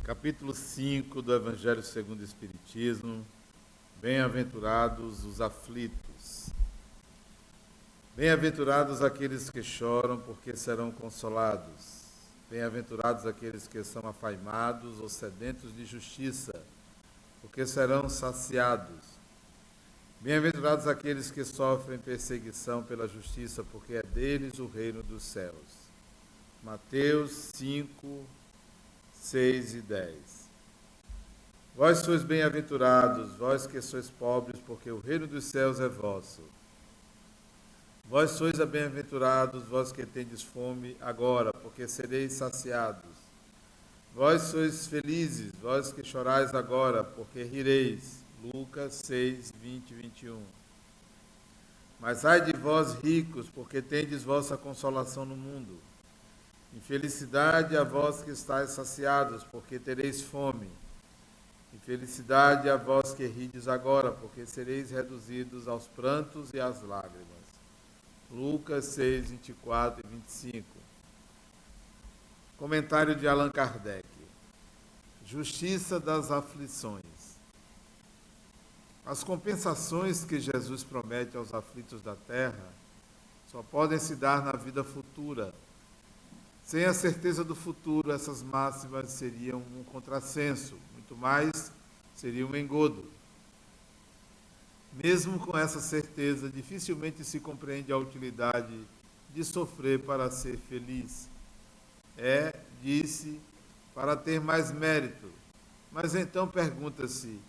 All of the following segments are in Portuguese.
Capítulo 5 do Evangelho segundo o Espiritismo. Bem-aventurados os aflitos. Bem-aventurados aqueles que choram, porque serão consolados. Bem-aventurados aqueles que são afaimados ou sedentos de justiça, porque serão saciados. Bem-aventurados aqueles que sofrem perseguição pela justiça, porque é deles o reino dos céus. Mateus 5, 6 e 10. Vós sois bem-aventurados, vós que sois pobres, porque o reino dos céus é vosso. Vós sois bem-aventurados, vós que tendes fome agora, porque sereis saciados. Vós sois felizes, vós que chorais agora, porque rireis. Lucas 6, 20 e 21. Mas ai de vós ricos, porque tendes vossa consolação no mundo. Infelicidade a vós que estáis saciados, porque tereis fome. Infelicidade a vós que rides agora, porque sereis reduzidos aos prantos e às lágrimas. Lucas 6, 24 e 25. Comentário de Allan Kardec. Justiça das aflições. As compensações que Jesus promete aos aflitos da terra só podem se dar na vida futura. Sem a certeza do futuro, essas máximas seriam um contrassenso, muito mais seria um engodo. Mesmo com essa certeza, dificilmente se compreende a utilidade de sofrer para ser feliz. Disse, para ter mais mérito. Mas então pergunta-se,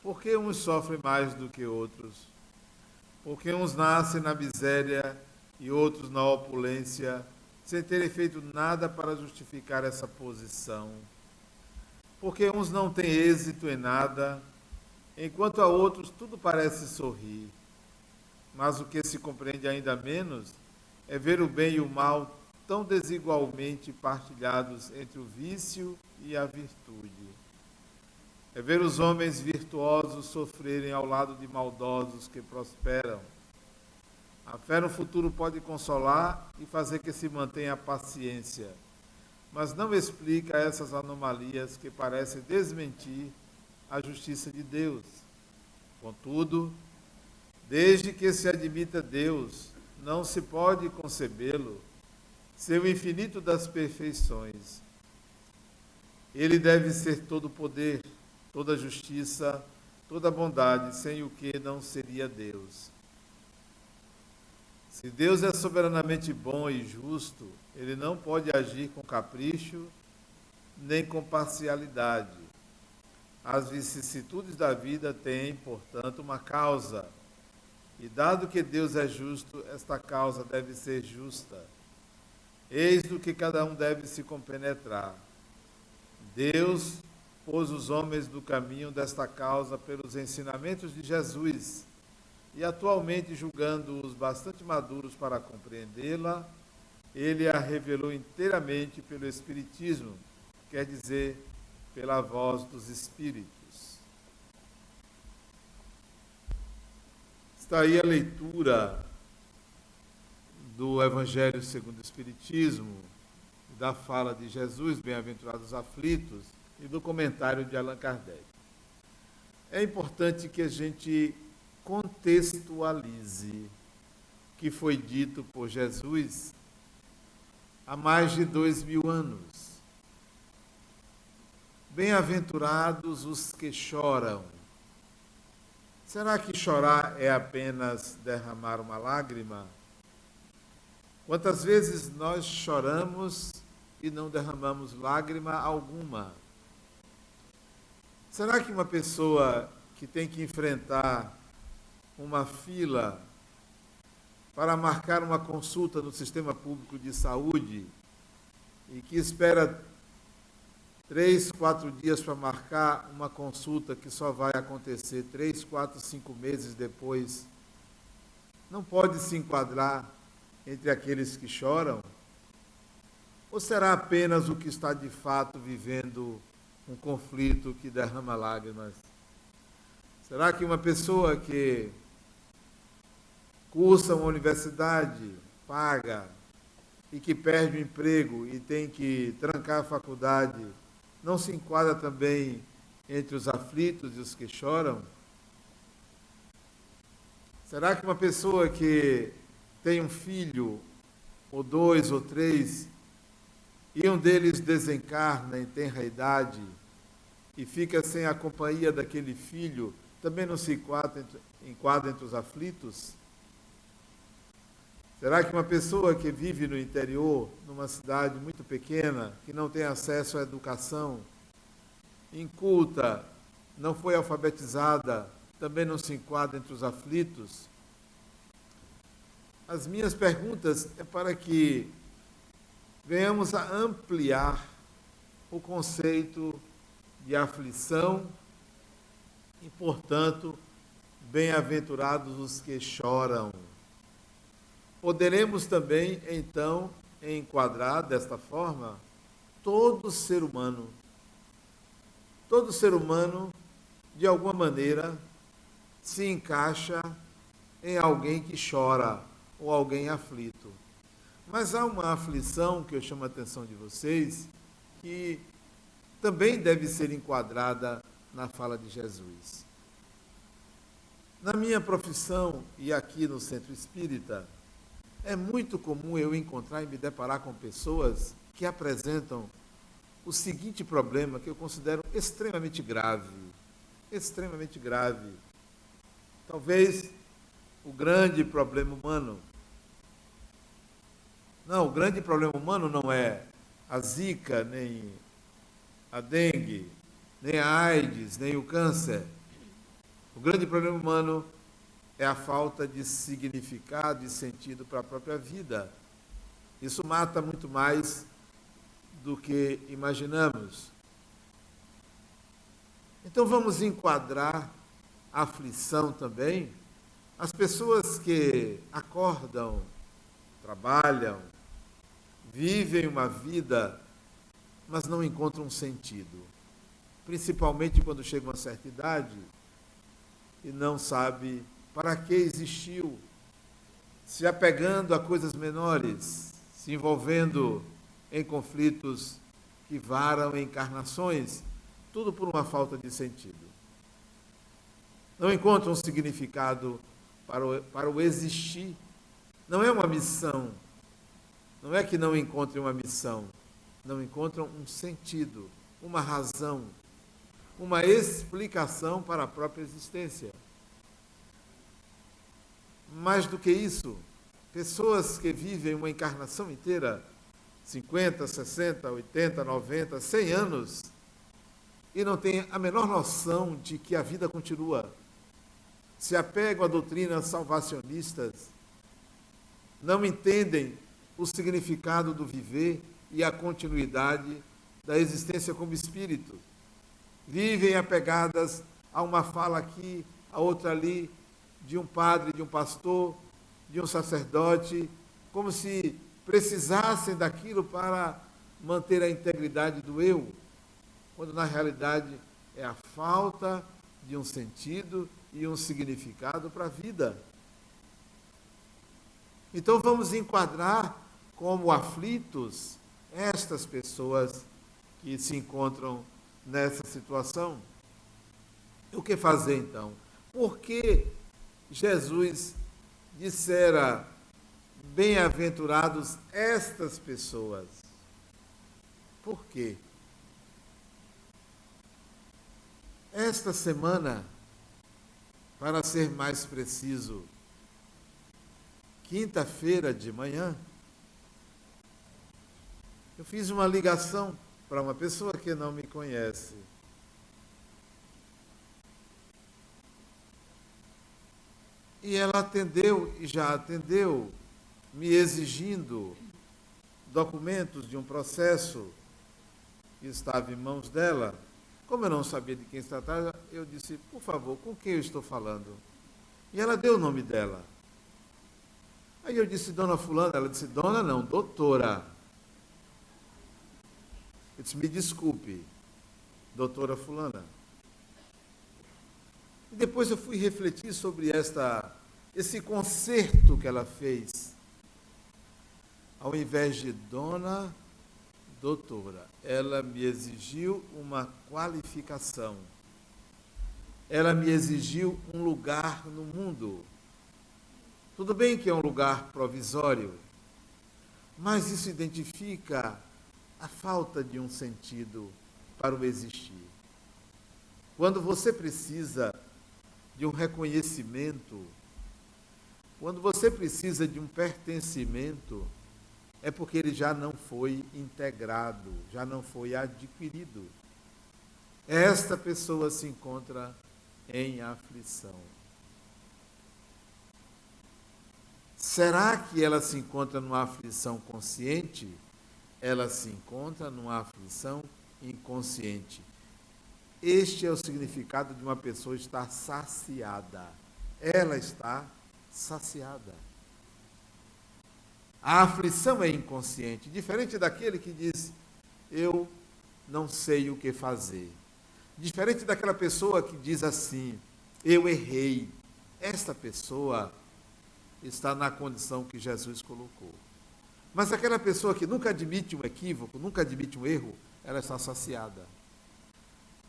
por que uns sofrem mais do que outros? Por que uns nascem na miséria e outros na opulência, sem terem feito nada para justificar essa posição? Porque uns não têm êxito em nada, enquanto a outros tudo parece sorrir. Mas o que se compreende ainda menos é ver o bem e o mal tão desigualmente partilhados entre o vício e a virtude. É ver os homens virtuosos sofrerem ao lado de maldosos que prosperam. A fé no futuro pode consolar e fazer que se mantenha a paciência, mas não explica essas anomalias que parecem desmentir a justiça de Deus. Contudo, desde que se admita Deus, não se pode concebê-lo sem o infinito das perfeições. Ele deve ser todo poder, toda justiça, toda bondade, sem o que não seria Deus. Se Deus é soberanamente bom e justo, ele não pode agir com capricho nem com parcialidade. As vicissitudes da vida têm, portanto, uma causa. E dado que Deus é justo, esta causa deve ser justa. Eis do que cada um deve se compenetrar. Deus pôs os homens do caminho desta causa pelos ensinamentos de Jesus, e atualmente, julgando-os bastante maduros para compreendê-la, ele a revelou inteiramente pelo Espiritismo, quer dizer, pela voz dos Espíritos. Está aí a leitura do Evangelho segundo o Espiritismo, da fala de Jesus, bem-aventurados os aflitos, e do comentário de Allan Kardec. É importante que a gente contextualize o que foi dito por Jesus há mais de 2000 anos. Bem-aventurados os que choram. Será que chorar é apenas derramar uma lágrima? Quantas vezes nós choramos e não derramamos lágrima alguma? Será que uma pessoa que tem que enfrentar uma fila para marcar uma consulta no sistema público de saúde e que espera 3, 4 dias para marcar uma consulta que só vai acontecer 3, 4, 5 meses depois, não pode se enquadrar entre aqueles que choram? Ou será apenas o que está de fato vivendo um conflito que derrama lágrimas? Será que uma pessoa que cursa uma universidade, paga, e que perde o emprego e tem que trancar a faculdade, não se enquadra também entre os aflitos e os que choram? Será que uma pessoa que tem um filho, ou dois, ou três, e um deles desencarna em tenra idade e fica sem a companhia daquele filho, também não se enquadra entre os aflitos? Será que uma pessoa que vive no interior, numa cidade muito pequena, que não tem acesso à educação, inculta, não foi alfabetizada, também não se enquadra entre os aflitos? As minhas perguntas é para que venhamos a ampliar o conceito de aflição e, portanto, bem-aventurados os que choram. Poderemos também, então, enquadrar desta forma todo ser humano. Todo ser humano, de alguma maneira, se encaixa em alguém que chora ou alguém aflito. Mas há uma aflição que eu chamo a atenção de vocês, que também deve ser enquadrada na fala de Jesus. Na minha profissão e aqui no Centro Espírita, é muito comum eu encontrar e me deparar com pessoas que apresentam o seguinte problema que eu considero extremamente grave. Extremamente grave. Talvez o grande problema humano. Não, o grande problema humano não é a zika, nem a dengue, nem a AIDS, nem o câncer. O grande problema humano é a falta de significado e sentido para a própria vida. Isso mata muito mais do que imaginamos. Então vamos enquadrar a aflição também. As pessoas que acordam, trabalham, vivem uma vida, mas não encontram um sentido. Principalmente quando chega uma certa idade e não sabe para que existiu, se apegando a coisas menores, se envolvendo em conflitos que varam encarnações, tudo por uma falta de sentido. Não encontram um significado para o existir. Não é uma missão. Não é que não encontrem uma missão. Não encontram um sentido, uma razão, uma explicação para a própria existência. Mais do que isso, pessoas que vivem uma encarnação inteira, 50, 60, 80, 90, 100 anos, e não têm a menor noção de que a vida continua, se apegam a doutrinas salvacionistas, não entendem o significado do viver e a continuidade da existência como espírito. Vivem apegadas a uma fala aqui, a outra ali, de um padre, de um pastor, de um sacerdote, como se precisassem daquilo para manter a integridade do eu, quando na realidade é a falta de um sentido e um significado para a vida. Então vamos enquadrar como aflitos estas pessoas que se encontram nessa situação. O que fazer então? Por que Jesus dissera: bem-aventurados estas pessoas? Por quê? Esta semana, para ser mais preciso, quinta-feira de manhã, eu fiz uma ligação para uma pessoa que não me conhece. E ela atendeu, e já atendeu, me exigindo documentos de um processo que estava em mãos dela. Como eu não sabia de quem se tratava, eu disse: por favor, com quem eu estou falando? E ela deu o nome dela. Aí eu disse: dona fulana. Ela disse: dona não, doutora. Eu disse: me desculpe, doutora fulana. E depois eu fui refletir sobre esse concerto que ela fez. Ao invés de dona, doutora, ela me exigiu uma qualificação. Ela me exigiu um lugar no mundo. Tudo bem que é um lugar provisório, mas isso identifica a falta de um sentido para o existir. Quando você precisa de um reconhecimento, quando você precisa de um pertencimento, é porque ele já não foi integrado, já não foi adquirido. Esta pessoa se encontra em aflição. Será que ela se encontra numa aflição consciente? Ela se encontra numa aflição inconsciente. Este é o significado de uma pessoa estar saciada. Ela está saciada. A aflição é inconsciente, diferente daquele que diz, eu não sei o que fazer. Diferente daquela pessoa que diz assim, eu errei. Esta pessoa está na condição que Jesus colocou. Mas aquela pessoa que nunca admite um equívoco, nunca admite um erro, ela está saciada.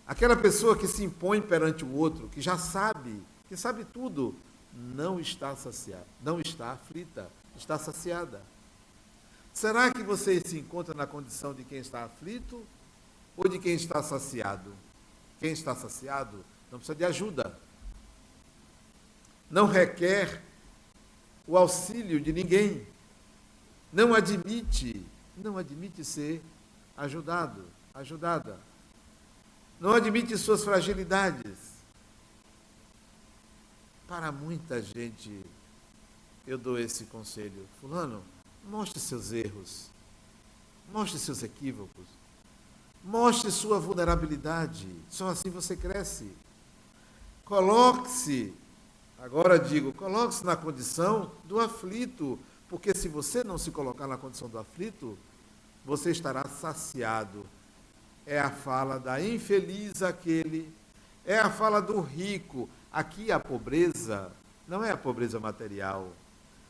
Aquela pessoa que se impõe perante o outro, que já sabe, que sabe tudo, não está saciada, não está aflita, está saciada. Será que você se encontra na condição de quem está aflito ou de quem está saciado? Quem está saciado não precisa de ajuda. Não requer o auxílio de ninguém. Não admite ser ajudado, ajudada. Não admite suas fragilidades. Para muita gente, eu dou esse conselho. Fulano, mostre seus erros. Mostre seus equívocos. Mostre sua vulnerabilidade. Só assim você cresce. Coloque-se, agora digo, coloque-se na condição do aflito. Porque se você não se colocar na condição do aflito, você estará saciado. É a fala da infeliz aquele, é a fala do rico. Aqui a pobreza não é a pobreza material.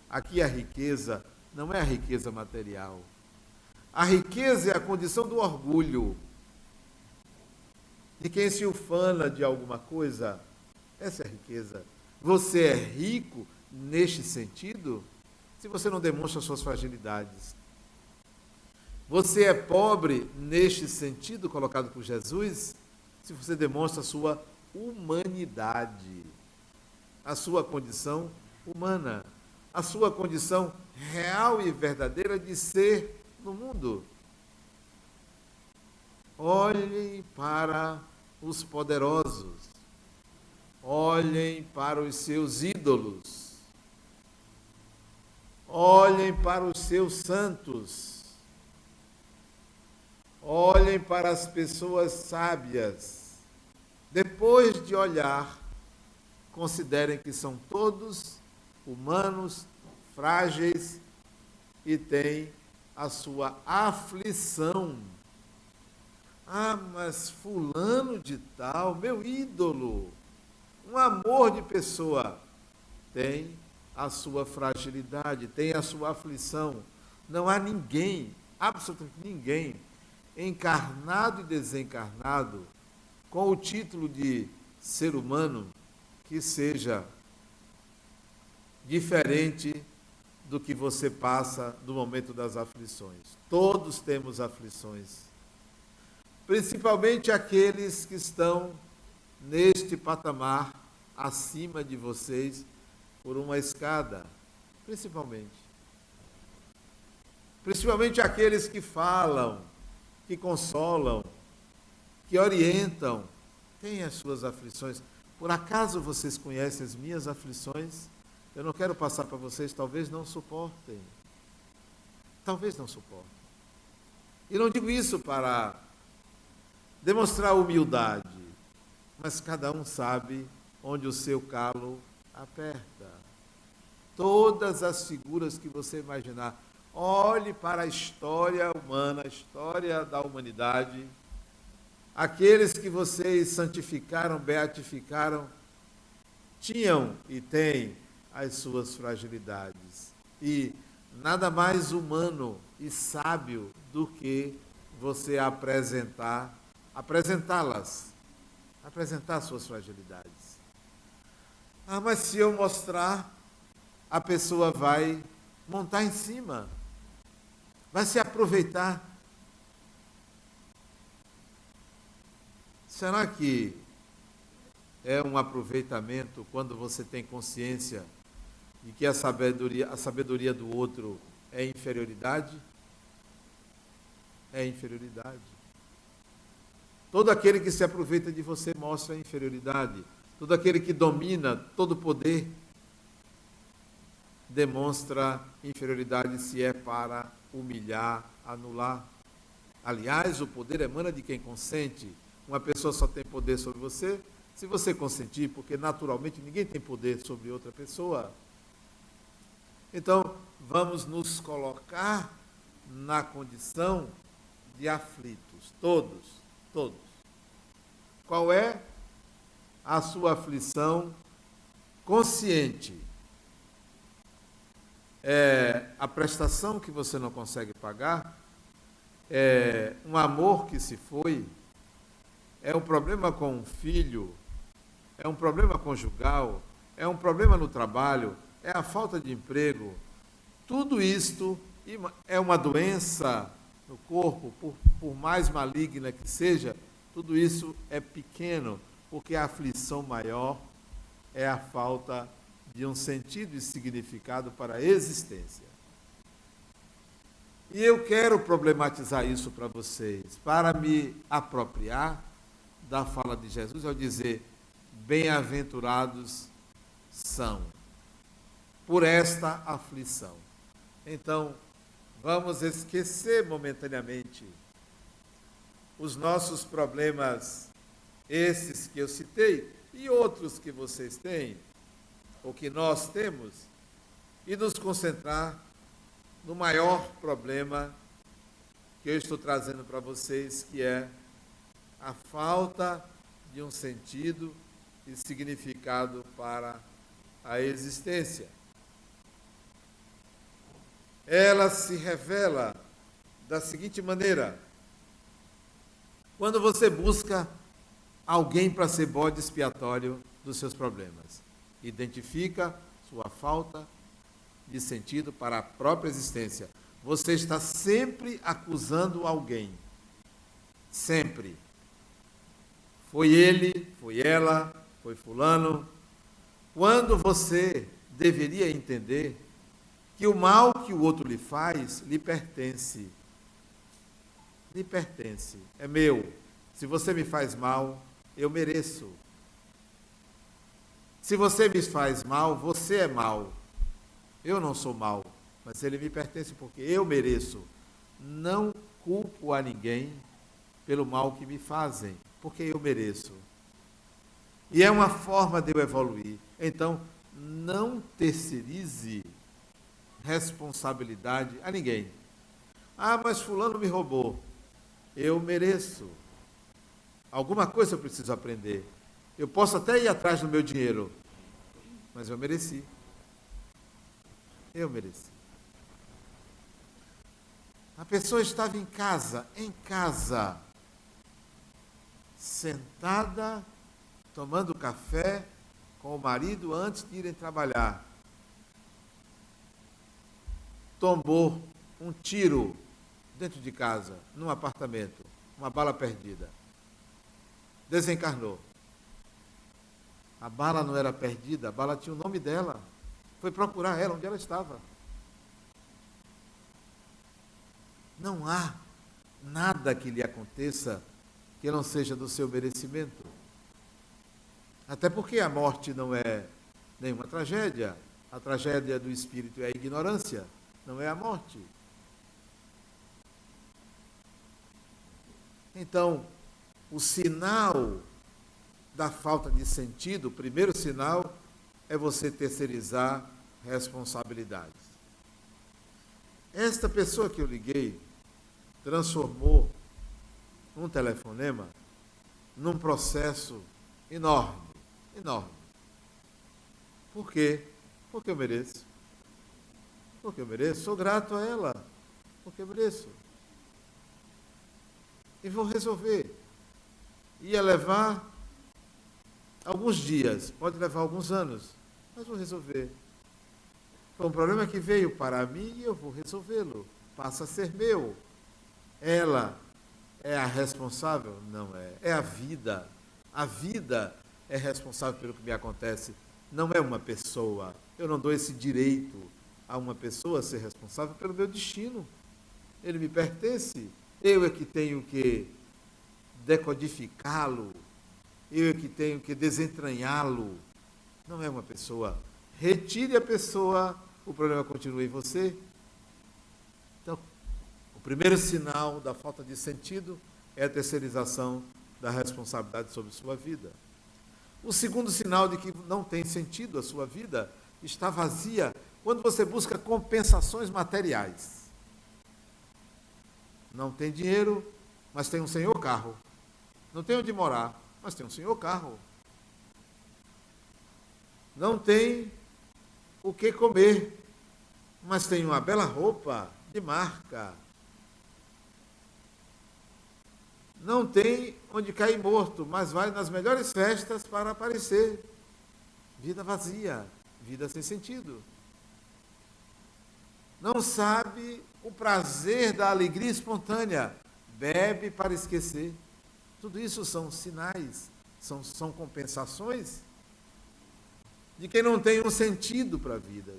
Aqui a riqueza não é a riqueza material. A riqueza é a condição do orgulho. De quem se ufana de alguma coisa, essa é a riqueza. Você é rico neste sentido se você não demonstra suas fragilidades. Você é pobre neste sentido colocado por Jesus, se você demonstra a sua humanidade, a sua condição humana, a sua condição real e verdadeira de ser no mundo. Olhem para os poderosos, olhem para os seus ídolos, olhem para os seus santos, olhem para as pessoas sábias. Depois de olhar, considerem que são todos humanos, frágeis e têm a sua aflição. Ah, mas fulano de tal, meu ídolo, um amor de pessoa, tem a sua fragilidade, tem a sua aflição. Não há ninguém, absolutamente ninguém, encarnado e desencarnado, com o título de ser humano, que seja diferente do que você passa no momento das aflições. Todos temos aflições, principalmente aqueles que estão neste patamar acima de vocês por uma escada, principalmente aqueles que falam, que consolam, que orientam, têm as suas aflições. Por acaso vocês conhecem as minhas aflições? Eu não quero passar para vocês, talvez não suportem. Talvez não suportem. E não digo isso para demonstrar humildade, mas cada um sabe onde o seu calo aperta. Todas as figuras que você imaginar, olhe para a história humana, a história da humanidade. Aqueles que vocês santificaram, beatificaram, tinham e têm as suas fragilidades. E nada mais humano e sábio do que você apresentar suas fragilidades. Ah, mas se eu mostrar, a pessoa vai montar em cima, vai se aproveitar. Será que é um aproveitamento quando você tem consciência de que a sabedoria do outro é inferioridade? É inferioridade. Todo aquele que se aproveita de você mostra inferioridade. Todo aquele que domina todo o poder demonstra inferioridade se é para humilhar, anular. Aliás, o poder emana de quem consente. Uma pessoa só tem poder sobre você se você consentir, porque naturalmente ninguém tem poder sobre outra pessoa. Então, vamos nos colocar na condição de aflitos, todos. Qual é a sua aflição consciente? É a prestação que você não consegue pagar? É um amor que se foi? É um problema com um filho? É um problema conjugal? É um problema no trabalho? É a falta de emprego? Tudo isto é uma doença no corpo, por mais maligna que seja, tudo isso é pequeno, porque a aflição maior é a falta de um sentido e significado para a existência. E eu quero problematizar isso para vocês, para me apropriar da fala de Jesus ao dizer: bem-aventurados são por esta aflição. Então, vamos esquecer momentaneamente os nossos problemas, esses que eu citei, e outros que vocês têm, ou que nós temos, e nos concentrar no maior problema que eu estou trazendo para vocês, que é a falta de um sentido e significado para a existência. Ela se revela da seguinte maneira: quando você busca alguém para ser bode expiatório dos seus problemas, identifica sua falta de sentido para a própria existência. Você está sempre acusando alguém. Sempre. Foi ele, foi ela, foi fulano. Quando você deveria entender que o mal que o outro lhe faz lhe pertence. Lhe pertence. É meu. Se você me faz mal, eu mereço. Se você me faz mal, você é mal. Eu não sou mal, mas ele me pertence porque eu mereço. Não culpo a ninguém pelo mal que me fazem, porque eu mereço. E é uma forma de eu evoluir. Então, não terceirize responsabilidade a ninguém. Ah, mas fulano me roubou. Eu mereço. Alguma coisa eu preciso aprender. Eu posso até ir atrás do meu dinheiro, mas eu mereci. Eu mereci. A pessoa estava em casa, sentada, tomando café com o marido antes de irem trabalhar. Tombou um tiro dentro de casa, num apartamento, uma bala perdida. Desencarnou. A bala não era perdida, a bala tinha o nome dela. Foi procurar ela onde ela estava. Não há nada que lhe aconteça que não seja do seu merecimento. Até porque a morte não é nenhuma tragédia. A tragédia do espírito é a ignorância, não é a morte. Então, o sinal da falta de sentido, o primeiro sinal, é você terceirizar responsabilidades. Esta pessoa que eu liguei transformou um telefonema num processo enorme. Por quê? Porque eu mereço. Porque eu mereço. Sou grato a ela. Porque eu mereço. e vou resolver. Ia levar alguns dias, pode levar alguns anos, mas vou resolver. Foi um problema que veio para mim e eu vou resolvê-lo. Passa a ser meu. Ela é a responsável? Não é. É a vida. A vida é responsável pelo que me acontece. Não é uma pessoa. Eu não dou esse direito a uma pessoa ser responsável pelo meu destino. Ele me pertence. Eu é que tenho que decodificá-lo. Eu é que tenho que desentranhá-lo. Não é uma pessoa. Retire a pessoa, o problema continua em você. Então, o primeiro sinal da falta de sentido é a terceirização da responsabilidade sobre sua vida. O segundo sinal de que não tem sentido a sua vida, está vazia, quando você busca compensações materiais. Não tem dinheiro, mas tem um senhor carro. Não tem onde morar, mas tem um senhor carro. Não tem o que comer, mas tem uma bela roupa de marca. Não tem onde cair morto, mas vai nas melhores festas para aparecer. Vida vazia, vida sem sentido. Não sabe o prazer da alegria espontânea, bebe para esquecer. Tudo isso são sinais, são compensações de quem não tem um sentido para a vida,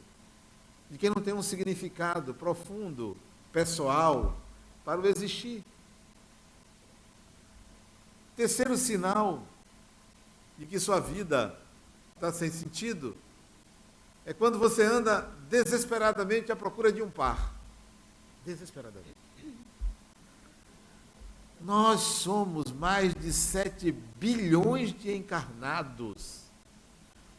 de quem não tem um significado profundo, pessoal, para o existir. Terceiro sinal de que sua vida está sem sentido é quando você anda desesperadamente à procura de um par. Desesperadamente. Nós somos mais de 7 bilhões de encarnados,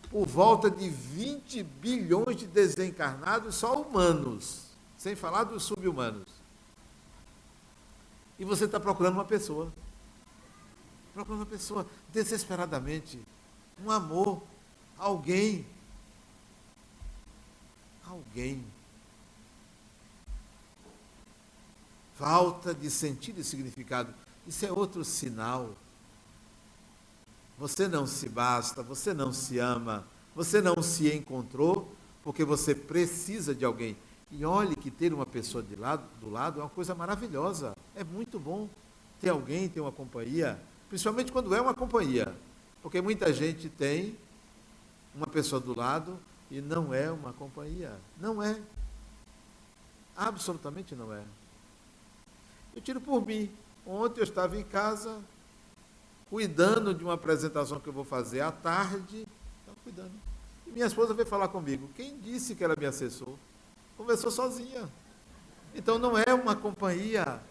por volta de 20 bilhões de desencarnados só humanos, sem falar dos sub-humanos. E você está procurando uma pessoa. Procurando uma pessoa desesperadamente. Um amor. Alguém. Alguém. Falta de sentido e significado. Isso é outro sinal. Você não se basta, você não se ama, você não se encontrou, porque você precisa de alguém. E olhe que ter uma pessoa do lado é uma coisa maravilhosa. É muito bom ter alguém, ter uma companhia, principalmente quando é uma companhia. Porque muita gente tem uma pessoa do lado e não é uma companhia. Não é. Absolutamente não é. Eu tiro por mim. Ontem eu estava em casa, cuidando de uma apresentação que eu vou fazer à tarde. Estava cuidando. E minha esposa veio falar comigo. Quem disse que era minha assessor? Conversou sozinha. Então não é uma companhia.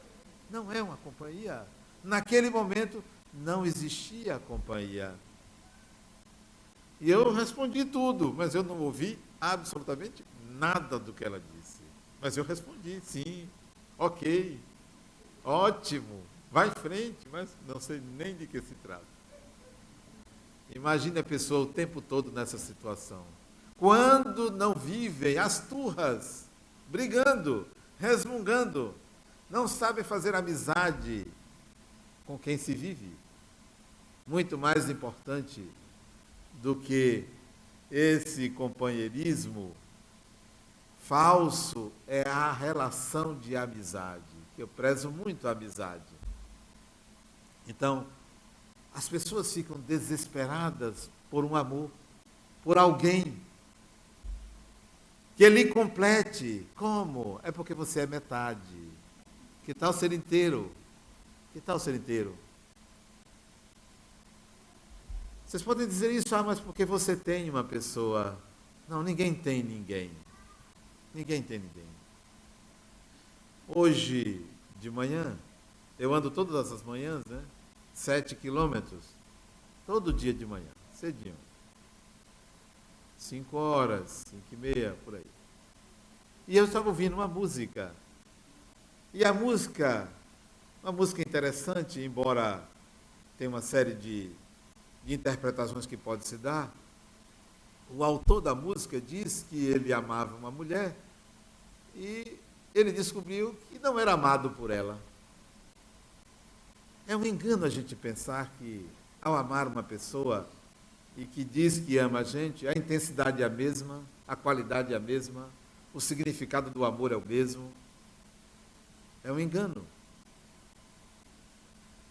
Não é uma companhia. Naquele momento não existia companhia. E eu respondi tudo, mas eu não ouvi absolutamente nada do que ela disse. Mas eu respondi, sim, ok, ótimo, vai em frente, mas não sei nem de que se trata. Imagine a pessoa o tempo todo nessa situação. Quando não vivem as turras, brigando, resmungando, não sabem fazer amizade com quem se vive. Muito mais importante do que esse companheirismo falso é a relação de amizade, que eu prezo muito a amizade. Então, as pessoas ficam desesperadas por um amor, por alguém que lhe complete. Como? É porque você é metade. Que tal ser inteiro? Que tal ser inteiro? Vocês podem dizer isso, mas porque você tem uma pessoa. Não, ninguém tem ninguém. Ninguém tem ninguém. Hoje de manhã, eu ando todas as manhãs, 7 quilômetros, todo dia de manhã, cedinho. 5 horas, 5h30, por aí. E eu estava ouvindo uma música. E a música, uma música interessante, embora tenha uma série de interpretações que pode se dar, o autor da música diz que ele amava uma mulher e ele descobriu que não era amado por ela. É um engano a gente pensar que, ao amar uma pessoa e que diz que ama a gente, a intensidade é a mesma, a qualidade é a mesma, o significado do amor é o mesmo. É um engano.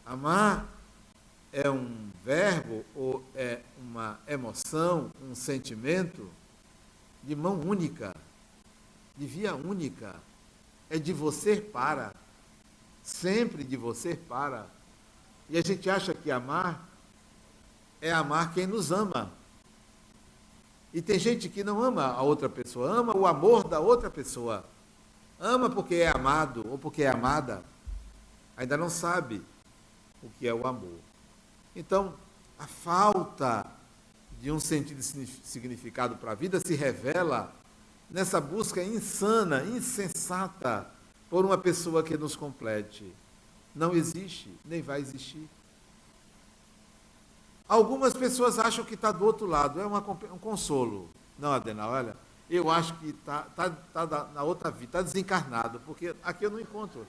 Amar é um verbo ou é uma emoção, um sentimento de mão única, de via única. É de você para, sempre de você para. E a gente acha que amar é amar quem nos ama. E tem gente que não ama a outra pessoa, ama o amor da outra pessoa. Ama porque é amado ou porque é amada. Ainda não sabe o que é o amor. Então, a falta de um sentido e significado para a vida se revela nessa busca insana, insensata, por uma pessoa que nos complete. Não existe, nem vai existir. Algumas pessoas acham que está do outro lado, é um consolo. Não, Adenal, olha, eu acho que está na outra vida, está desencarnado, porque aqui eu não encontro.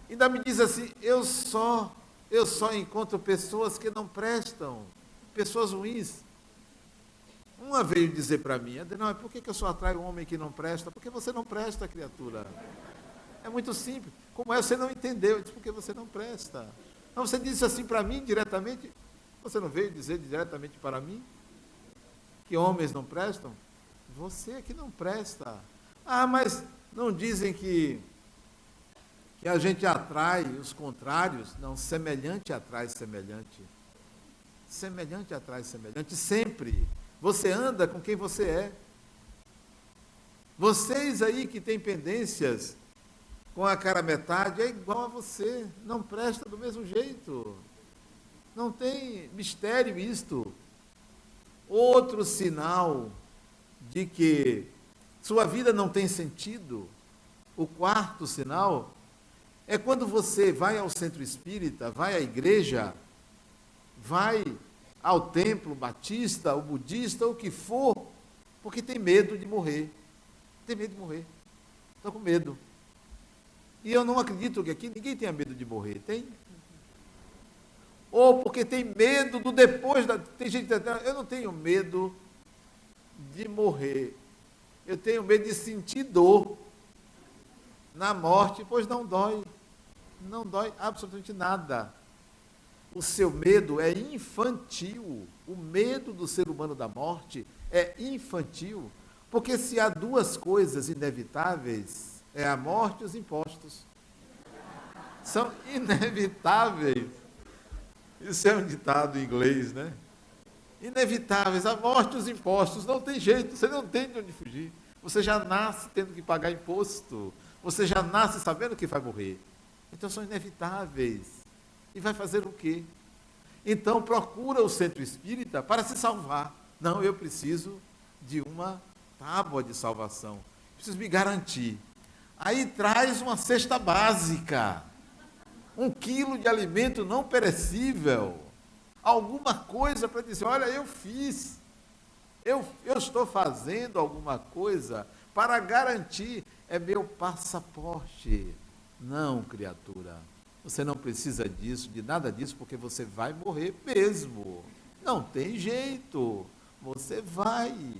Ainda me diz assim, eu só encontro pessoas que não prestam, pessoas ruins. Uma veio dizer para mim, Adenal, por que eu só atraio um homem que não presta? Porque você não presta, criatura. É muito simples. Como é, você não entendeu? Eu disse, porque você não presta. Não, você disse assim para mim diretamente. Você não veio dizer diretamente para mim que homens não prestam? Você é que não presta. Ah, mas não dizem que a gente atrai os contrários? Não, semelhante atrai semelhante. Semelhante atrai semelhante, sempre. Você anda com quem você é. Vocês aí que têm pendências com a cara metade, é igual a você, não presta do mesmo jeito. Não tem mistério isto. Outro sinal de que sua vida não tem sentido, o quarto sinal, é quando você vai ao centro espírita, vai à igreja, vai ao templo batista, ou budista, o que for, porque tem medo de morrer. Tem medo de morrer. Estou com medo. E eu não acredito que aqui ninguém tenha medo de morrer, tem? Ou porque tem medo do depois da... Tem gente que diz, eu não tenho medo de morrer, eu tenho medo de sentir dor na morte, pois não dói absolutamente nada. O seu medo é infantil, o medo do ser humano da morte é infantil, porque se há duas coisas inevitáveis, é a morte e os impostos. São inevitáveis. Isso é um ditado em inglês, né? Inevitáveis, a morte e os impostos. Não tem jeito, você não tem de onde fugir. Você já nasce tendo que pagar imposto. Você já nasce sabendo que vai morrer. Então são inevitáveis. E vai fazer o quê? Então procura o centro espírita para se salvar. Não, eu preciso de uma tábua de salvação. Preciso me garantir. Aí traz uma cesta básica, 1 quilo de alimento não perecível, alguma coisa para dizer, olha, eu fiz, eu estou fazendo alguma coisa para garantir, é meu passaporte. Não, criatura, você não precisa disso, de nada disso, porque você vai morrer mesmo. Não tem jeito, você vai.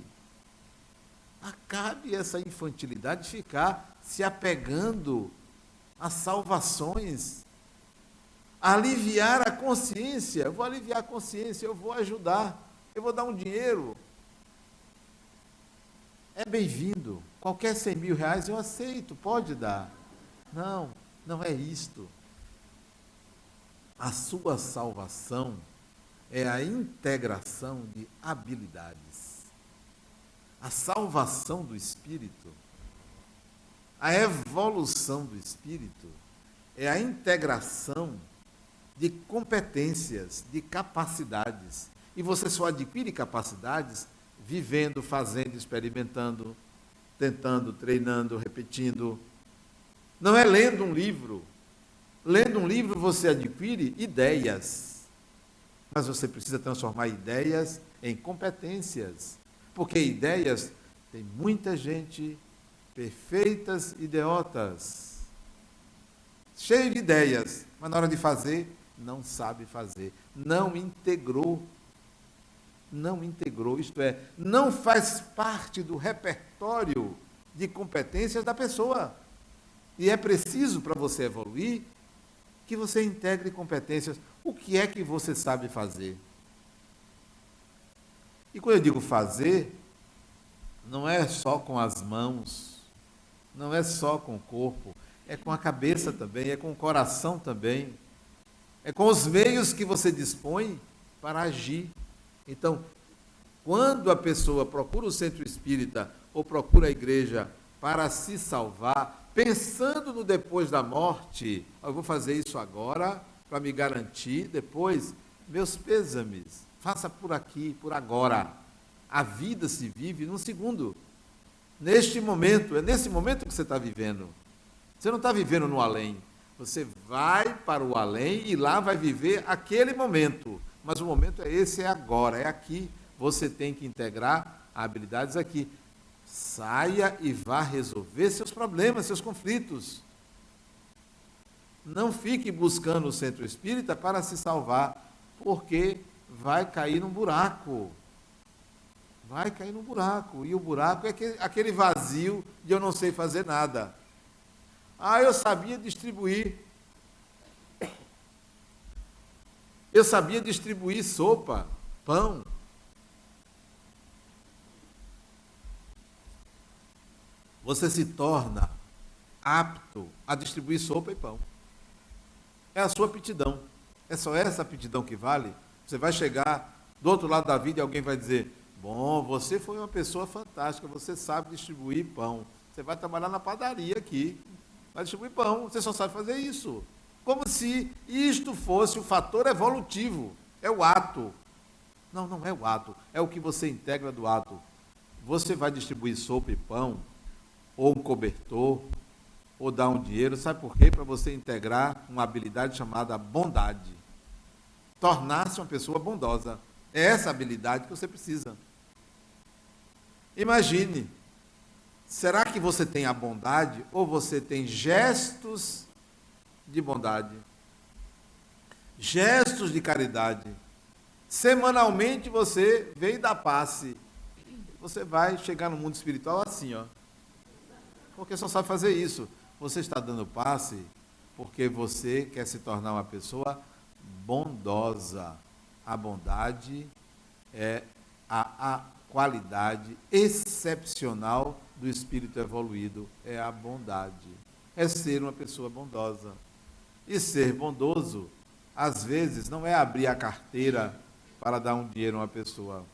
Acabe essa infantilidade de ficar se apegando a salvações. Aliviar a consciência. Eu vou aliviar a consciência, eu vou ajudar, eu vou dar um dinheiro. É bem-vindo. Qualquer 100 mil reais eu aceito, pode dar. Não, não é isto. A sua salvação é a integração de habilidades. A salvação do espírito, a evolução do espírito, é a integração de competências, de capacidades. E você só adquire capacidades vivendo, fazendo, experimentando, tentando, treinando, repetindo. Não é lendo um livro. Lendo um livro você adquire ideias. Mas você precisa transformar ideias em competências. Porque ideias, tem muita gente perfeitas idiotas, cheio de ideias, mas na hora de fazer, não sabe fazer, não integrou, isto é, não faz parte do repertório de competências da pessoa. E é preciso, para você evoluir, que você integre competências. O que é que você sabe fazer? E quando eu digo fazer, não é só com as mãos, não é só com o corpo, é com a cabeça também, é com o coração também, é com os meios que você dispõe para agir. Então, quando a pessoa procura o centro espírita ou procura a igreja para se salvar, pensando no depois da morte, eu vou fazer isso agora para me garantir depois, meus pêsames, faça por aqui, por agora. A vida se vive num segundo, neste momento, é nesse momento que você está vivendo. Você não está vivendo no além, você vai para o além e lá vai viver aquele momento, mas o momento é esse, é agora, é aqui. Você tem que integrar habilidades aqui. Saia e vá resolver seus problemas, seus conflitos. Não fique buscando o centro espírita para se salvar, porque vai cair num buraco. Vai cair num buraco. E o buraco é aquele vazio de eu não sei fazer nada. Ah, eu sabia distribuir. Eu sabia distribuir sopa, pão. Você se torna apto a distribuir sopa e pão. É a sua aptidão. É só essa aptidão que vale? Você vai chegar do outro lado da vida e alguém vai dizer: bom, você foi uma pessoa fantástica, você sabe distribuir pão. Você vai trabalhar na padaria aqui, vai distribuir pão, você só sabe fazer isso. Como se isto fosse o fator evolutivo. É o ato. Não, não é o ato. É o que você integra do ato. Você vai distribuir sopa e pão, ou um cobertor, ou dar um dinheiro, sabe por quê? Para você integrar uma habilidade chamada bondade. Tornar-se uma pessoa bondosa. É essa habilidade que você precisa. Imagine, será que você tem a bondade ou você tem gestos de bondade? Gestos de caridade. Semanalmente você vem dar passe. Você vai chegar no mundo espiritual assim, ó. Porque só sabe fazer isso. Você está dando passe porque você quer se tornar uma pessoa bondosa. A bondade é a qualidade excepcional do espírito evoluído. É a bondade. É ser uma pessoa bondosa. E ser bondoso, às vezes, não é abrir a carteira para dar um dinheiro a uma pessoa.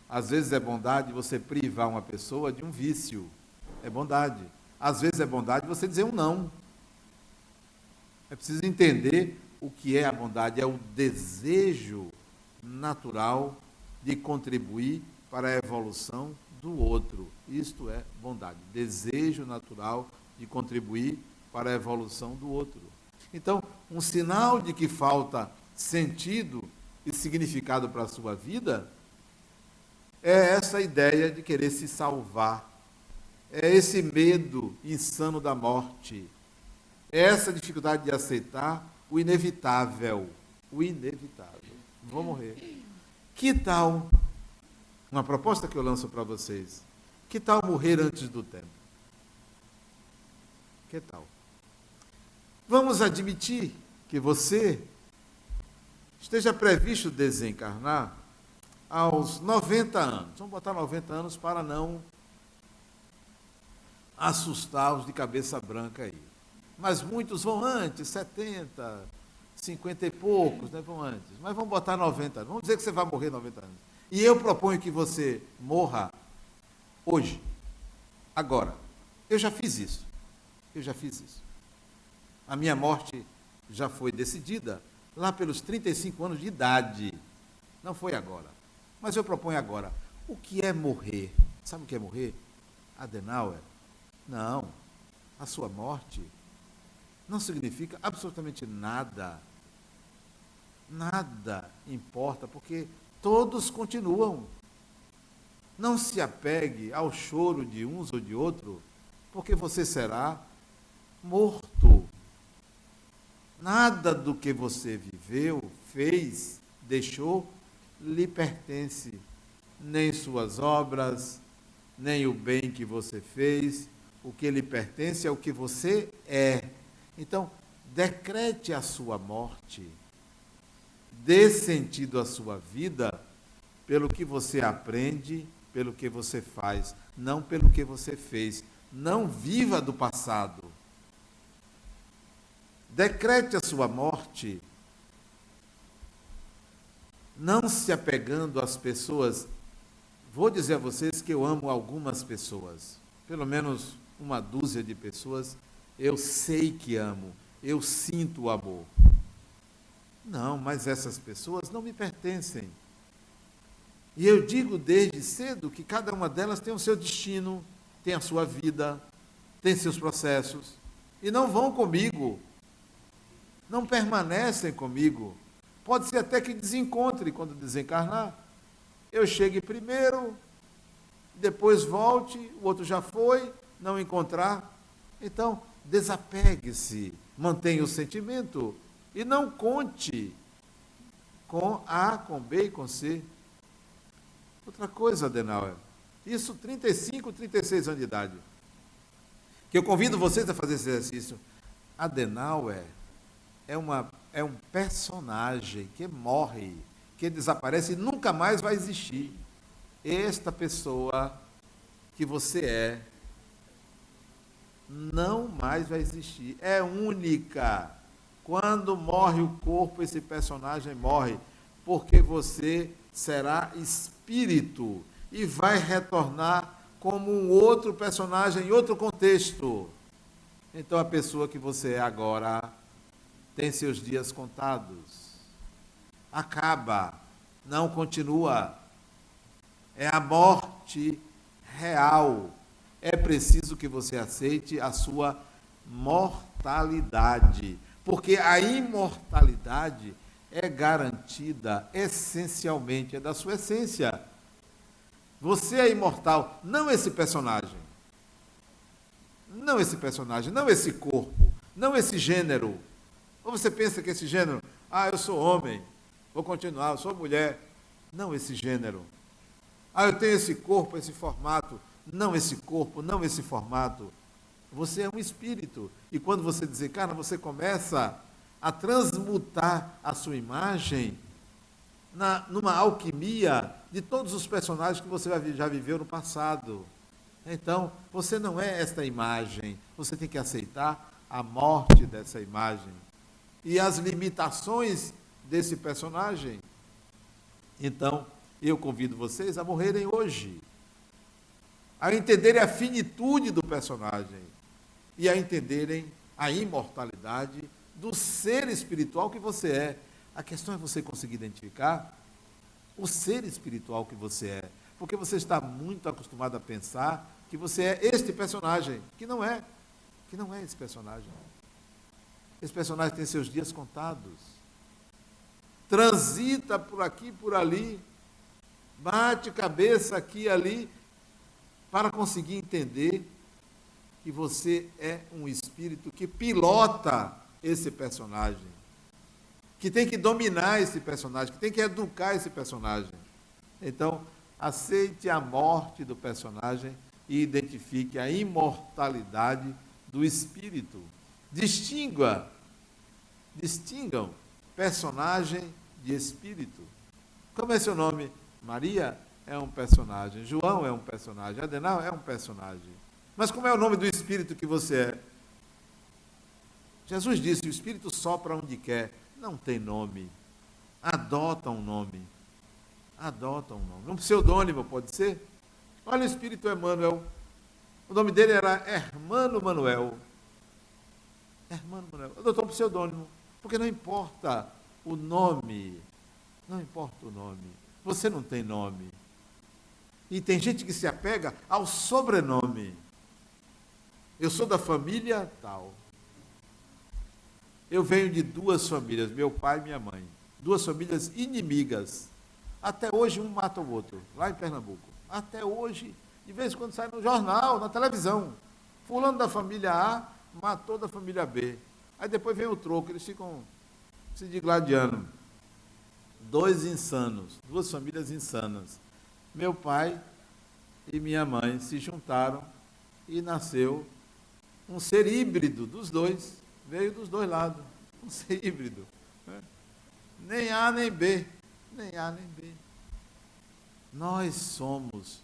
Às vezes é bondade você privar uma pessoa de um vício. É bondade. Às vezes é bondade você dizer um não. É preciso entender o que é a bondade. É o desejo natural de contribuir para a evolução do outro. Isto é bondade. Desejo natural de contribuir para a evolução do outro. Então, um sinal de que falta sentido e significado para a sua vida é essa ideia de querer se salvar. É esse medo insano da morte. É essa dificuldade de aceitar o inevitável. O inevitável. Vou morrer. Que tal, uma proposta que eu lanço para vocês, que tal morrer antes do tempo? Que tal? Vamos admitir que você esteja previsto desencarnar aos 90 anos. Vamos botar 90 anos para não assustar os de cabeça branca aí. Mas muitos vão antes, 70, 50 e poucos, né, vão antes. Mas vamos botar 90 anos. Vamos dizer que você vai morrer 90 anos. E eu proponho que você morra hoje, agora. Eu já fiz isso. A minha morte já foi decidida lá pelos 35 anos de idade. Não foi agora. Mas eu proponho agora. O que é morrer? Sabe o que é morrer? Adenauer? Não. A sua morte não significa absolutamente nada. Nada importa, porque todos continuam. Não se apegue ao choro de uns ou de outro, porque você será morto. Nada do que você viveu, fez, deixou, lhe pertence. Nem suas obras, nem o bem que você fez. O que lhe pertence é o que você é. Então, decrete a sua morte. Dê sentido à sua vida pelo que você aprende, pelo que você faz, não pelo que você fez. Não viva do passado. Decrete a sua morte, não se apegando às pessoas. Vou dizer a vocês que eu amo algumas pessoas, pelo menos uma dúzia de pessoas, eu sei que amo, eu sinto o amor. Não, mas essas pessoas não me pertencem. E eu digo desde cedo que cada uma delas tem o seu destino, tem a sua vida, tem seus processos, e não vão comigo, não permanecem comigo. Pode ser até que desencontre quando desencarnar. Eu chegue primeiro, depois volte, o outro já foi, não encontrar. Então, desapegue-se, mantenha o sentimento e não conte com A, com B e com C. Outra coisa, Adenauer, isso 35, 36 anos de idade, que eu convido vocês a fazer esse exercício. Adenauer é um personagem que morre, que desaparece e nunca mais vai existir. Esta pessoa que você é, não mais vai existir. É única. Quando morre o corpo, esse personagem morre, porque você será espírito e vai retornar como um outro personagem em outro contexto. Então a pessoa que você é agora tem seus dias contados. Acaba, não continua. É a morte real. É preciso que você aceite a sua mortalidade, porque a imortalidade é garantida essencialmente, é da sua essência. Você é imortal, não esse personagem. Não esse personagem, não esse corpo, não esse gênero. Ou você pensa que esse gênero, eu sou homem, vou continuar, eu sou mulher. Não esse gênero. Eu tenho esse corpo, esse formato. Não esse corpo, não esse formato. Você é um espírito. E quando você desencarna, você começa a transmutar a sua imagem numa alquimia de todos os personagens que você já viveu no passado. Então, você não é esta imagem. Você tem que aceitar a morte dessa imagem e as limitações desse personagem. Então, eu convido vocês a morrerem hoje, a entenderem a finitude do personagem e a entenderem a imortalidade do ser espiritual que você é. A questão é você conseguir identificar o ser espiritual que você é, porque você está muito acostumado a pensar que você é este personagem, que não é esse personagem. Esse personagem tem seus dias contados, transita por aqui, por ali, bate cabeça aqui e ali, para conseguir entender que você é um espírito que pilota esse personagem, que tem que dominar esse personagem, que tem que educar esse personagem. Então, aceite a morte do personagem e identifique a imortalidade do espírito. Distingam personagem de espírito. Como é seu nome? Maria é um personagem, João é um personagem, Adenal é um personagem. Mas como é o nome do espírito que você é? Jesus disse, o espírito sopra onde quer, não tem nome. Adota um nome. Um pseudônimo pode ser? Olha o espírito Emmanuel. O nome dele era Hermano Manuel. Adotou um pseudônimo. Porque não importa o nome. Não importa o nome. Você não tem nome. E tem gente que se apega ao sobrenome. Eu sou da família tal. Eu venho de duas famílias, meu pai e minha mãe. Duas famílias inimigas. Até hoje um mata o outro, lá em Pernambuco. Até hoje, de vez em quando sai no jornal, na televisão. Fulano da família A matou da família B. Aí depois vem o troco, eles ficam se digladiando. Dois insanos, duas famílias insanas. Meu pai e minha mãe se juntaram e nasceu um ser híbrido dos dois, veio dos dois lados, um ser híbrido. Né? Nem A nem B, nem A nem B. Nós somos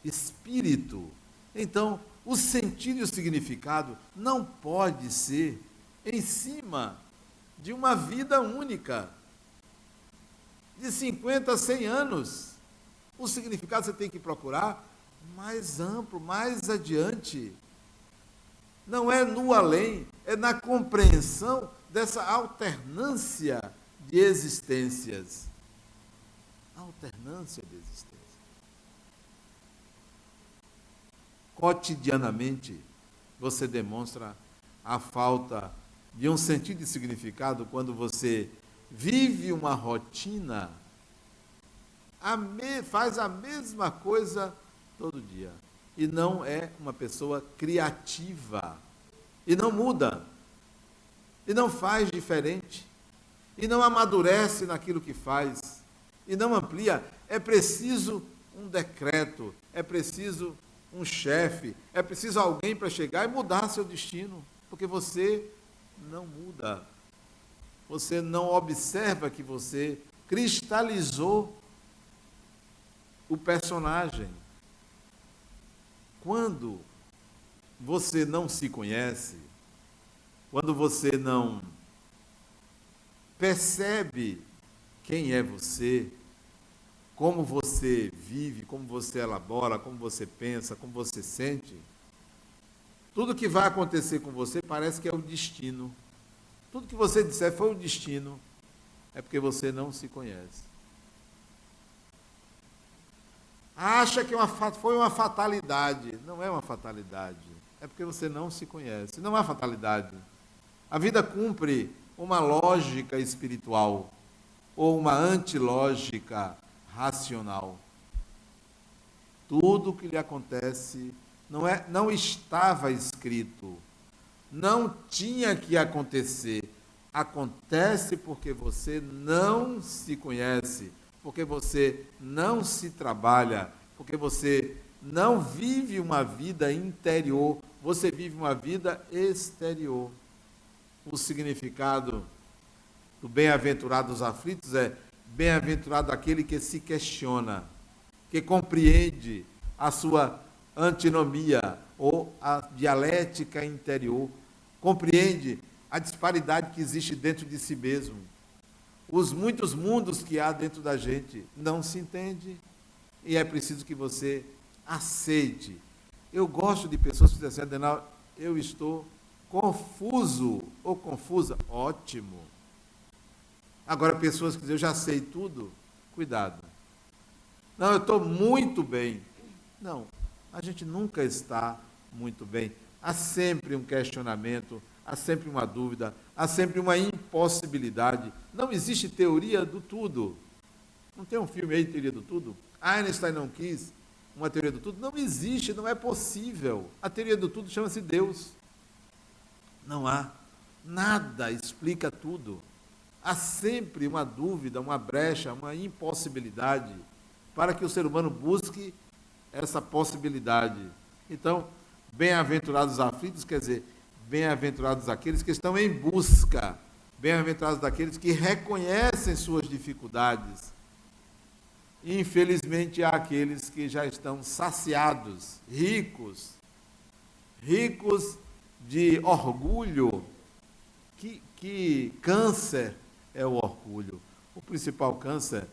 espírito. Então, o sentido e o significado não pode ser em cima de uma vida única, de 50 a 100 anos. O significado você tem que procurar mais amplo, mais adiante. Não é no além, é na compreensão dessa alternância de existências. Alternância de existências. Cotidianamente, você demonstra a falta de um sentido e significado quando você vive uma rotina, faz a mesma coisa todo dia. E não é uma pessoa criativa. E não muda. E não faz diferente. E não amadurece naquilo que faz. E não amplia. É preciso um decreto. É preciso um chefe. É preciso alguém para chegar e mudar seu destino. Porque você não muda. Você não observa que você cristalizou o personagem. Quando você não se conhece, quando você não percebe quem é você, como você vive, como você elabora, como você pensa, como você sente, tudo que vai acontecer com você parece que é o destino. Tudo que você disser foi o destino, é porque você não se conhece. Acha que foi uma fatalidade. Não é uma fatalidade. É porque você não se conhece. Não é fatalidade. A vida cumpre uma lógica espiritual ou uma antilógica racional. Tudo que lhe acontece não estava escrito. Não tinha que acontecer. Acontece porque você não se conhece. Porque você não se trabalha, porque você não vive uma vida interior, você vive uma vida exterior. O significado do bem-aventurado dos aflitos é bem-aventurado aquele que se questiona, que compreende a sua antinomia ou a dialética interior, compreende a disparidade que existe dentro de si mesmo. Os muitos mundos que há dentro da gente não se entende e é preciso que você aceite. Eu gosto de pessoas que dizem assim, Adenal, eu estou confuso ou confusa. Ótimo. Agora, pessoas que dizem, eu já sei tudo, cuidado. Não, eu estou muito bem. Não, a gente nunca está muito bem. Há sempre um questionamento, há sempre uma dúvida, há sempre uma impossibilidade. Não existe teoria do tudo. Não tem um filme aí, Teoria do Tudo? Einstein não quis uma teoria do tudo. Não existe, não é possível. A teoria do tudo chama-se Deus. Não há. Nada explica tudo. Há sempre uma dúvida, uma brecha, uma impossibilidade para que o ser humano busque essa possibilidade. Então, bem-aventurados os aflitos, quer dizer, bem-aventurados aqueles que estão em busca, bem-aventurados daqueles que reconhecem suas dificuldades. Infelizmente, há aqueles que já estão saciados, ricos de orgulho. Que câncer é o orgulho? O principal câncer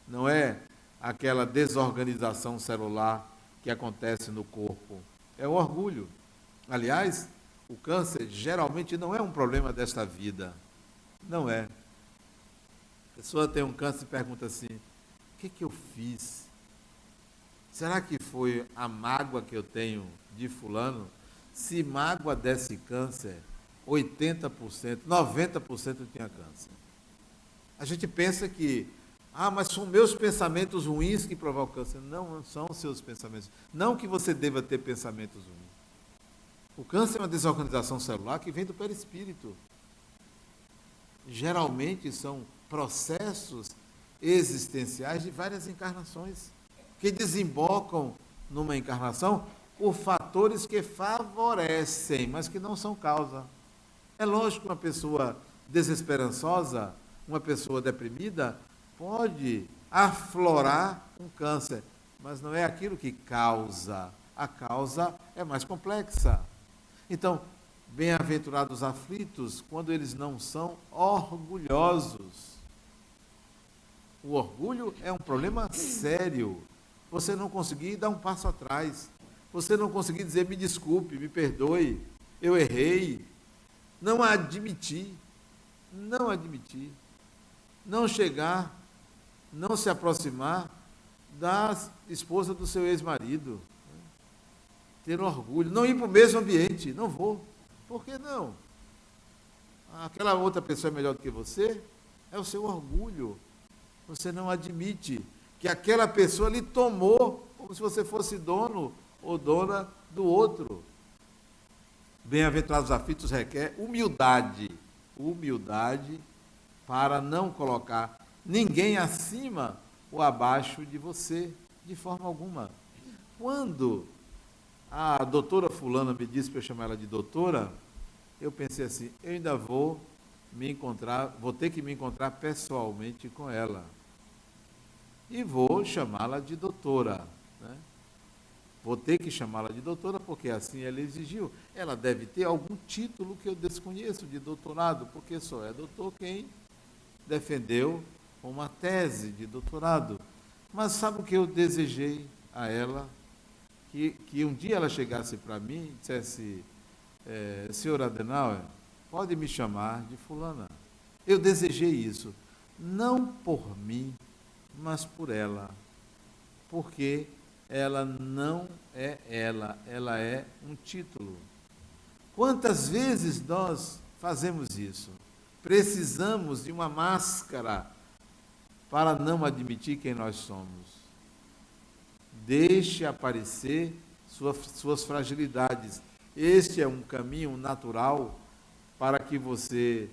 não é aquela desorganização celular que acontece no corpo, é o orgulho. Aliás, o câncer geralmente não é um problema desta vida. Não é. A pessoa tem um câncer e pergunta assim, o que eu fiz? Será que foi a mágoa que eu tenho de fulano? Se mágoa desse câncer, 80%, 90% tinha câncer. A gente pensa que, mas são meus pensamentos ruins que provocam câncer. Não são seus pensamentos. Não que você deva ter pensamentos ruins. O câncer é uma desorganização celular que vem do perispírito. Geralmente são processos existenciais de várias encarnações, que desembocam numa encarnação por fatores que favorecem, mas que não são causa. É lógico que uma pessoa desesperançosa, uma pessoa deprimida, pode aflorar um câncer, mas não é aquilo que causa. A causa é mais complexa. Então, bem-aventurados aflitos, quando eles não são orgulhosos. O orgulho é um problema sério. Você não conseguir dar um passo atrás. Você não conseguir dizer, me desculpe, me perdoe, eu errei. Não admitir. Não chegar, não se aproximar da esposa do seu ex-marido. Ter orgulho, não ir para o mesmo ambiente, não vou. Por que não? Aquela outra pessoa é melhor do que você? É o seu orgulho. Você não admite que aquela pessoa lhe tomou como se você fosse dono ou dona do outro. Bem-aventurados aflitos requer humildade. Humildade para não colocar ninguém acima ou abaixo de você, de forma alguma. Quando a doutora fulana me disse para eu chamar ela de doutora, eu pensei assim, eu ainda vou ter que me encontrar pessoalmente com ela. E vou chamá-la de doutora, né? Vou ter que chamá-la de doutora, porque assim ela exigiu. Ela deve ter algum título que eu desconheço de doutorado, porque só é doutor quem defendeu uma tese de doutorado. Mas sabe o que eu desejei a ela? Que um dia ela chegasse para mim e dissesse, senhor Adenauer, pode me chamar de fulana. Eu desejei isso, não por mim, mas por ela, porque ela não é ela é um título. Quantas vezes nós fazemos isso? Precisamos de uma máscara para não admitir quem nós somos. Deixe aparecer suas fragilidades. Este é um caminho natural para que você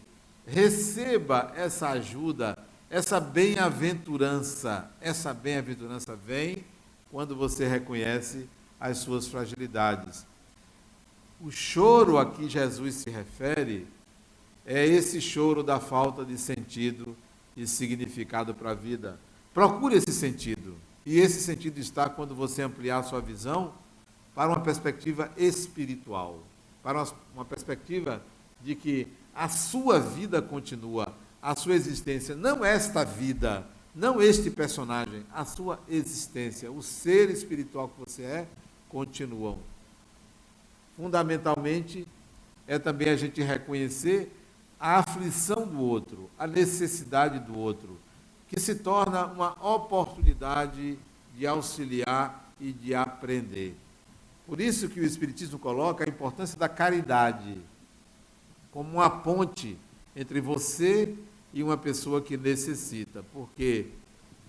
receba essa ajuda, essa bem-aventurança. Essa bem-aventurança vem quando você reconhece as suas fragilidades. O choro a que Jesus se refere é esse choro da falta de sentido e significado para a vida. Procure esse sentido. E esse sentido está quando você ampliar a sua visão para uma perspectiva espiritual, para uma perspectiva de que a sua vida continua, a sua existência, não esta vida, não este personagem, a sua existência, o ser espiritual que você é, continuam. Fundamentalmente, é também a gente reconhecer a aflição do outro, a necessidade do outro, que se torna uma oportunidade de auxiliar e de aprender. Por isso que o Espiritismo coloca a importância da caridade como uma ponte entre você e uma pessoa que necessita, porque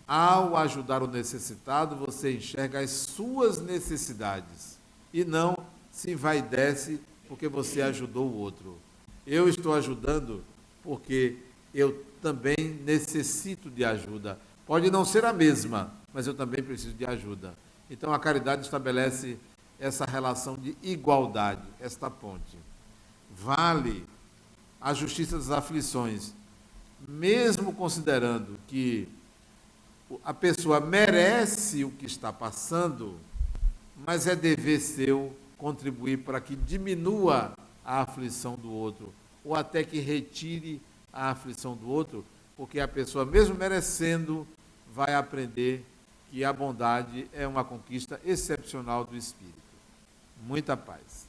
ao ajudar o necessitado, você enxerga as suas necessidades e não se envaidece porque você ajudou o outro. Eu estou ajudando porque eu também necessito de ajuda. Pode não ser a mesma, mas eu também preciso de ajuda. Então a caridade estabelece essa relação de igualdade, esta ponte. Vale a justiça das aflições, mesmo considerando que a pessoa merece o que está passando, mas é dever seu contribuir para que diminua a aflição do outro, ou até que retire a aflição do outro, porque a pessoa, mesmo merecendo, vai aprender que a bondade é uma conquista excepcional do Espírito. Muita paz.